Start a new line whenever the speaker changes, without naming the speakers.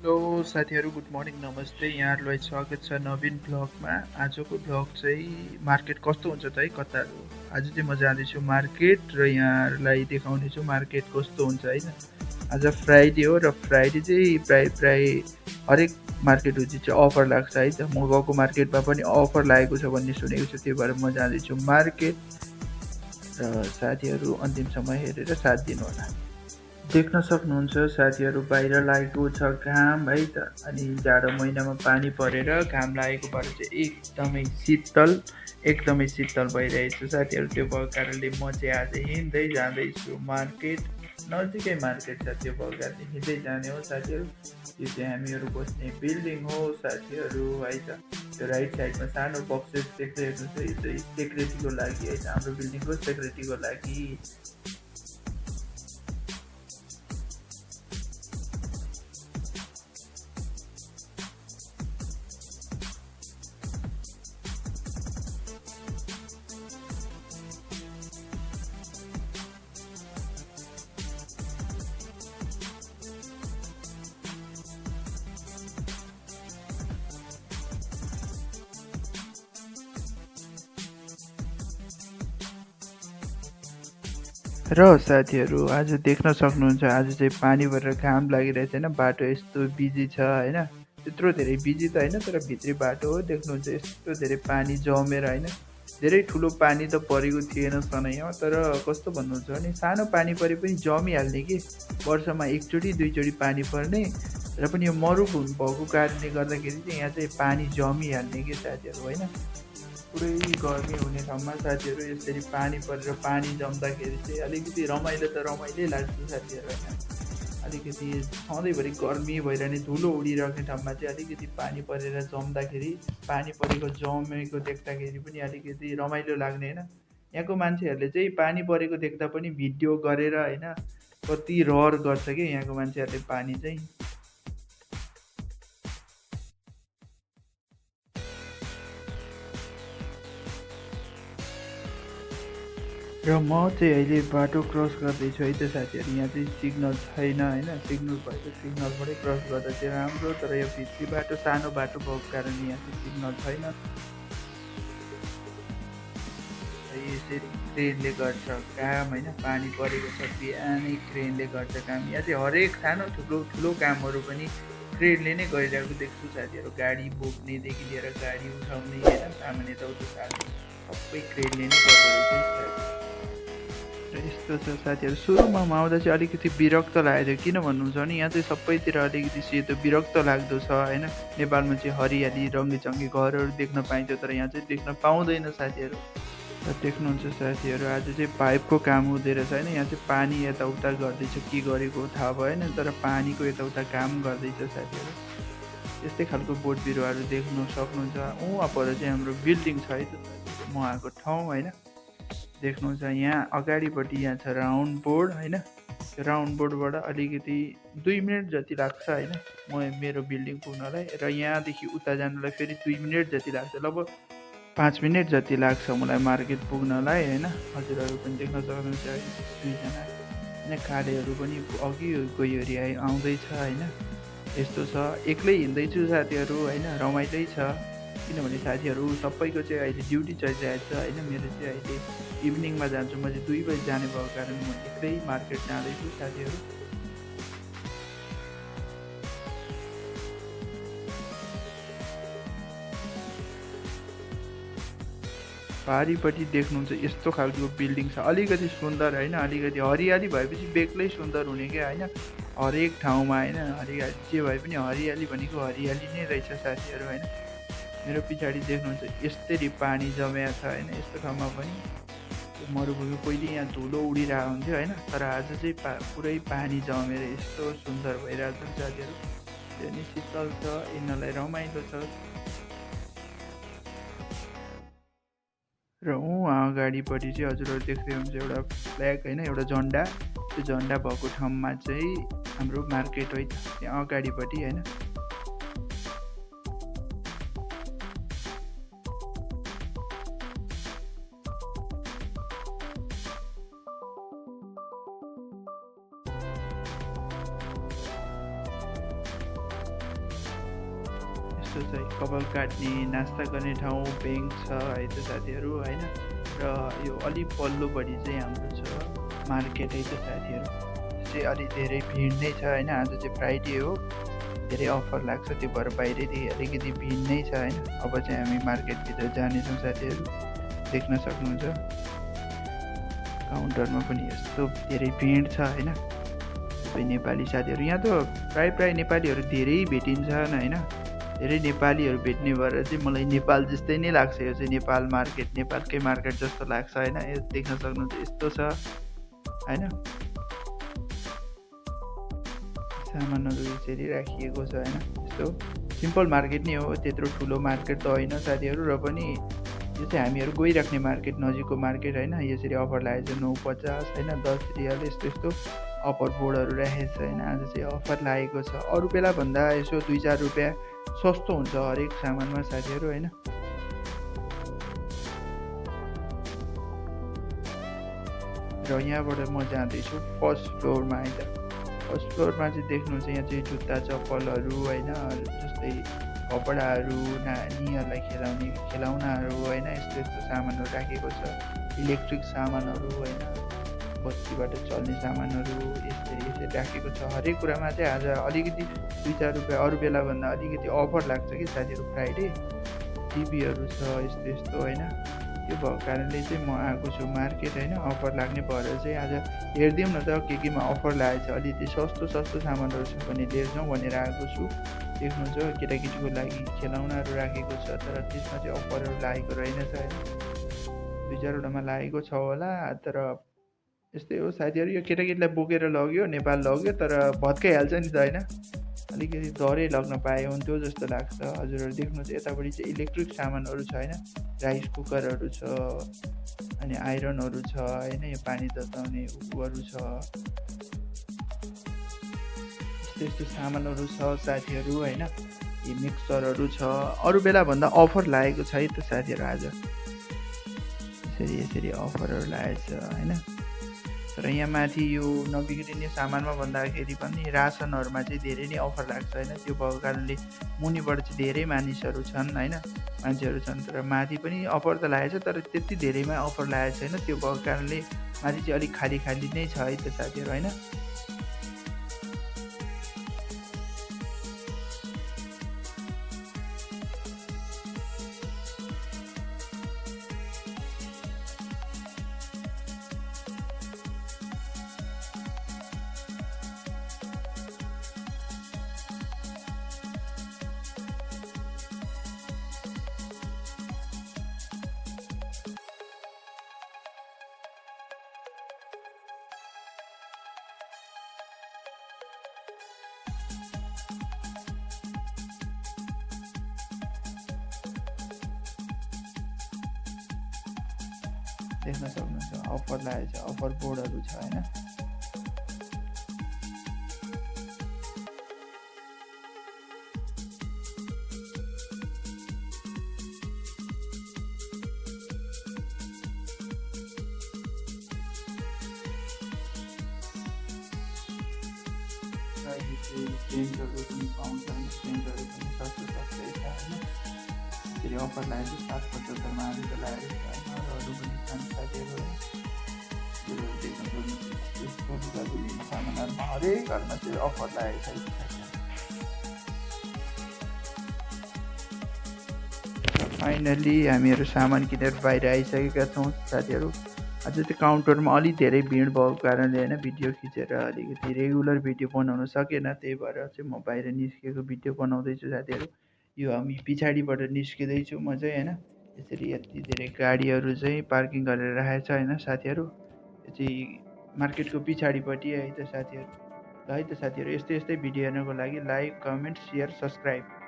Hello साथीहरू good morning नमस्ते यहाँहरूलाई स्वागत छ नवीन भ्लगमा। आजको भ्लग चाहिँ मार्केट कस्तो हुन्छ त है कता आज चाहिँ म जाँदैछु मार्केट र यहाँहरूलाई देखाउनेछु मार्केट कस्तो हुन्छ होइन। आज फ्राइडे हो र फ्राइडे चाहिँ प्राय हरेक मार्केटहरू चाहिँ अफर लाग्छ है त। म गएको मार्केटमा पनि अफर लागेको छ भन्ने सुनेको छु, त्यही भएर म जाँदैछु मार्केट र साथीहरू अन्तिमसम्म हेरेर साथ दिनुहोला। देख्न सक्नुहुन्छ साथीहरू बाहिर लागेको छ घाम है त। अनि जाडो महिनामा पानी परेर घाम लागेकोबाट चाहिँ एकदमै शीतल भइरहेछ साथीहरू। त्यो भएको कारणले म चाहिँ आज हिँड्दै जाँदैछु मार्केट। नजिकै मार्केट छ, त्यो भएको कारणले हिँड्दै जाने हो साथीहरू। यो चाहिँ हामीहरू बस्ने बिल्डिङ हो साथीहरू है त। त्यो राइट साइडमा सानो बक्सेस देख्दै हेर्नुहोस्, यो चाहिँ सेक्युरिटीको लागि है त, हाम्रो बिल्डिङको सेक्युरिटीको लागि। र साथीहरू आज देख्न सक्नुहुन्छ आज चाहिँ पानी भरेर घाम लागिरहेछ होइन। बाटो यस्तो बिजी छ होइन, त्यत्रो धेरै बिजी त होइन तर भित्री बाटो हो। देख्नुहुन्छ यस्तो धेरै पानी जमेर होइन। धेरै ठुलो पानी त परेको थिएन सनैमा, तर कस्तो भन्नुहुन्छ भने सानो पानी परे पनि जमिहाल्ने कि। वर्षमा एकचोटि दुईचोटि पानी पर्ने र पनि यो मरुभूमि भएको कारणले गर्दाखेरि चाहिँ यहाँ चाहिँ पानी जमिहाल्ने कि साथीहरू होइन। पुरै गर्मी हुने ठाउँमा साथीहरू यसरी पानी परेर पानी जम्दाखेरि चाहिँ अलिकति रमाइलो त रमाइलै लाग्छ साथीहरू होइन। अलिकति सधैँभरि गर्मी भइरहने धुलो उडिरहेको ठाउँमा चाहिँ अलिकति पानी परेर जम्दाखेरि, पानी परेको जमेको देख्दाखेरि पनि अलिकति रमाइलो लाग्ने होइन। यहाँको मान्छेहरूले चाहिँ पानी परेको देख्दा पनि भिडियो गरेर होइन कति रहर गर्छ कि यहाँको मान्छेहरूले पानी चाहिँ। र म चाहिँ अहिले बाटो क्रस गर्दैछु है त साथीहरू। यहाँ चाहिँ सिग्नल छैन होइन, सिग्नल भएको सिग्नलबाटै क्रस गर्दा चाहिँ राम्रो, तर यो भित्री बाटो सानो बाटो भएको कारणले यहाँ चाहिँ सिग्नल छैन। यसरी क्रेनले गर्छ काम होइन, पानी परेको छ बिहानै क्रेनले गर्छ काम। यहाँ चाहिँ हरेक सानो ठुलो ठुलो कामहरू पनि क्रेनले नै गरिरहेको देख्छु साथीहरू। गाडी बोक्नेदेखि लिएर गाडी उठाउने होइन, सामान यताउता सार्ने सबै क्रेनले नै गर्दो रहेछ। र यस्तो छ साथीहरू, सुरुमा म आउँदा चाहिँ अलिकति विरक्त लागेको थियो। किन भन्नुहुन्छ भने यहाँ चाहिँ सबैतिर अलिकति सेतो विरक्त लाग्दो छ होइन। नेपालमा चाहिँ हरियाली रङ्गीचङ्गी घरहरू देख्न पाइन्छ, तर यहाँ चाहिँ देख्न पाउँदैन साथीहरू। र देख्नुहुन्छ साथीहरू आज चाहिँ पाइपको काम हुँदो रहेछ होइन। यहाँ चाहिँ पानी यताउता गर्दैछ, के गरेको थाहा भएन, तर पानीको यताउता काम गर्दैछ साथीहरू। यस्तै खालको बोट बिरुवाहरू देख्नु सक्नुहुन्छ। उहाँ पर चाहिँ हाम्रो बिल्डिङ छ है त म आएको ठाउँ होइन। देख्नुहुन्छ यहाँ अगाडिपट्टि यहाँ छ राउन्ड बोर्ड होइन। त्यो राउन्ड बोर्डबाट अलिकति 2 मिनट जति लाग्छ होइन मेरो बिल्डिङ पुग्नलाई, र यहाँदेखि उता जानलाई फेरि 2 मिनट जति लाग्छ। लगभग 5 मिनट जति लाग्छ मलाई मार्केट पुग्नलाई होइन। हजुरहरू पनि देख्न सक्नुहुन्छ है, दुईजना होइन कालेहरू पनि अघि गइवरी आउँदैछ होइन। यस्तो छ, एक्लै हिँड्दैछु साथीहरू होइन, रमाइलै छ। किनभने साथीहरू सबैको चाहिँ अहिले ड्युटी चलिरहेको छ होइन। मेरो चाहिँ अहिले इभिनिङमा जान्छु, म चाहिँ 2 बजी जाने भएको कारण म एक्लै मार्केट जाँदैछु साथीहरू। पारिपट्टि देख्नुहुन्छ यस्तो खालको बिल्डिङ छ, अलिकति सुन्दर होइन। अलिकति हरियाली भएपछि बेग्लै सुन्दर हुने क्या होइन। हरेक ठाउँमा होइन हरियाली जे भए पनि हरियाली भनेको हरियाली नै रहेछ साथीहरू होइन। मेरो पछाडि देख्नुहुन्छ यस्तरी पानी जमेको छ होइन। यस्तो ठाउँमा पनि मरुभूमि पहिले यहाँ धुलो उडिरहेको हुन्थ्यो होइन, तर आज चाहिँ पुरै पानी जमेर यस्तो सुन्दर भइरहेको छ साथीहरू। त्यो नि शीतल छ, यिनीहरूलाई रमाइलो छ। र अगाडिपट्टि चाहिँ हजुरहरू देख्दै हुन्छ एउटा फ्ल्याग होइन, एउटा झन्डा। त्यो झन्डा भएको ठाउँमा चाहिँ हाम्रो मार्केट है त्यहाँ अगाडिपट्टि होइन। यस्तो छ कपाल काट्ने नास्ता गर्ने ठाउँ ब्याङ्क छ है त साथीहरू होइन। र यो अलिक पल्लोपट्टि चाहिँ हाम्रो छ मार्केट है त साथीहरू। चाहिँ अलिक धेरै भिड नै छ होइन। आज चाहिँ फ्राइडे हो, धेरै अफर लाग्छ, त्यो भएर बाहिरैदेखि अलिकति भिड नै छ होइन। अब चाहिँ हामी मार्केटभित्र जानेछौँ साथीहरू, देख्न सक्नुहुन्छ काउन्टरमा पनि यस्तो धेरै भिड छ होइन। सबै नेपाली साथीहरू यहाँ त प्राय नेपालीहरू धेरै भेटिन्छन् होइन। धेरै नेपालीहरू भेट्ने भएर चाहिँ मलाई नेपाल जस्तै नै लाग्छ। यो चाहिँ नेपाल मार्केट, नेपालकै मार्केट जस्तो लाग्छ होइन। यो देख्न सक्नुहुन्छ यस्तो छ होइन। सामानहरू यसरी राखिएको छ होइन। यस्तो सिम्पल मार्केट नै हो, त्यत्रो ठुलो मार्केट त होइन साथीहरू। र पनि यो चाहिँ हामीहरू गइराख्ने मार्केट, नजिकको मार्केट होइन। यसरी अफर लागेको छ 9.50 होइन, 10 रियल यस्तो अफर बोर्डहरू राखेको छ होइन। आज चाहिँ अफर लागेको छ, अरू बेला भन्दा यसो 2-4 रुपियाँ सस्तो हुन्छ हरेक सामानमा साथीहरू होइन। र यहाँबाट म जाँदैछु फर्स्ट फ्लोरमा है त। फर्स्ट फ्लोरमा चाहिँ देख्नुहुन्छ यहाँ चाहिँ जुत्ता चप्पलहरू होइन, जस्तै कपडाहरू, नानीहरूलाई खेलाउने खेलौनाहरू होइन, यस्तो सामानहरू राखेको छ। इलेक्ट्रिक सामानहरू होइन, बत्तीबाट चल्ने सामानहरू यसरी राखेको छ। हरेक कुरामा चाहिँ आज अलिकति 2-4 रुपियाँ अरू बेला भन्दा अलिकति अफर लाग्छ कि साथीहरू फ्राइडे। टिभीहरू छ यस्तो होइन। त्यो भएको कारणले चाहिँ म आएको छु मार्केट होइन। अफर लाग्ने भएर चाहिँ आज हेरिदिउँ न त केमा अफर लागेको छ, अलिकति सस्तो सामानहरू छ भने लिएर जाउँ भनेर आएको छु। देख्नुहुन्छ केटाकेटीको लागि खेलौनाहरू राखेको छ, तर त्यसमा चाहिँ अफरहरू लागेको रहेनछ होइन। 2-4वटामा लागेको छ होला, तर यस्तै हो साथीहरू। यो केटाकेटीलाई बोकेर लग्यो नेपाल लग्यो, तर भत्काइहाल्छ नि त होइन। अलिकति डरै लग्न पाए हुन्थ्यो जस्तो लाग्छ। हजुरहरू देख्नुहुन्छ यतापट्टि चाहिँ इलेक्ट्रिक सामानहरू छ होइन। राइस कुकरहरू छ अनि आइरनहरू छ होइन, यो पानी तताउने उहरू छ, यस्तो सामानहरू छ साथीहरू होइन। यो मिक्सरहरू छ, अरू बेला भन्दा अफर लागेको छ है त साथीहरू। आज यसरी अफरहरू लागेको छ होइन। तर यहाँ माथि यो नबिग्रिने सामानमा भन्दाखेरि पनि रासनहरूमा चाहिँ धेरै नै अफर लाग्छ होइन। त्यो भएको कारणले मुनिबाट चाहिँ धेरै मानिसहरू छन् होइन, मान्छेहरू छन्। तर माथि पनि अफर त लागेको छ, तर त्यति धेरैमा अफर लागेको छैन। त्यो भएको कारणले माथि चाहिँ अलिक खाली नै छ है त साथीहरू होइन। देख्न सक्नुहुन्छ अफर लागेको छ, अफर बोर्डहरू छ होइन। पेन्टहरू पनि पाउँछ होइन, पेन्टहरू पनि सस्तो सस्तै छ होइन। फेरि अफर लागेको छ 775मा आज त लागेको छ होइन। अरू पनि छन् साथीहरू होइन। देख्न सक्नुहुन्छ यस्तो लुगाधुली सामानहरूमा हरेक घरमा चाहिँ अफर लागेको छ। फाइनल्ली हामीहरू सामान किनेर बाहिर आइसकेका छौँ साथीहरू। आज चाहिँ काउन्टरमा अलिक धेरै भिड भएको कारणले होइन भिडियो खिचेर अलिकति रेगुलर भिडियो बनाउन सकेन, त्यही भएर चाहिँ म बाहिर निस्केको भिडियो बनाउँदैछु साथीहरू। यो हामी पछाडिबाट निस्किँदैछु म चाहिँ होइन। यसरी यति धेरै गाडीहरू चाहिँ पार्किङ गरेर राखेको छ होइन साथीहरू। यो चाहिँ मार्केटको पछाडिपट्टि है त साथीहरू। ल है त साथीहरू, यस्तै भिडियो हेर्नको लागि लाइक, कमेन्ट, सेयर, सब्सक्राइब।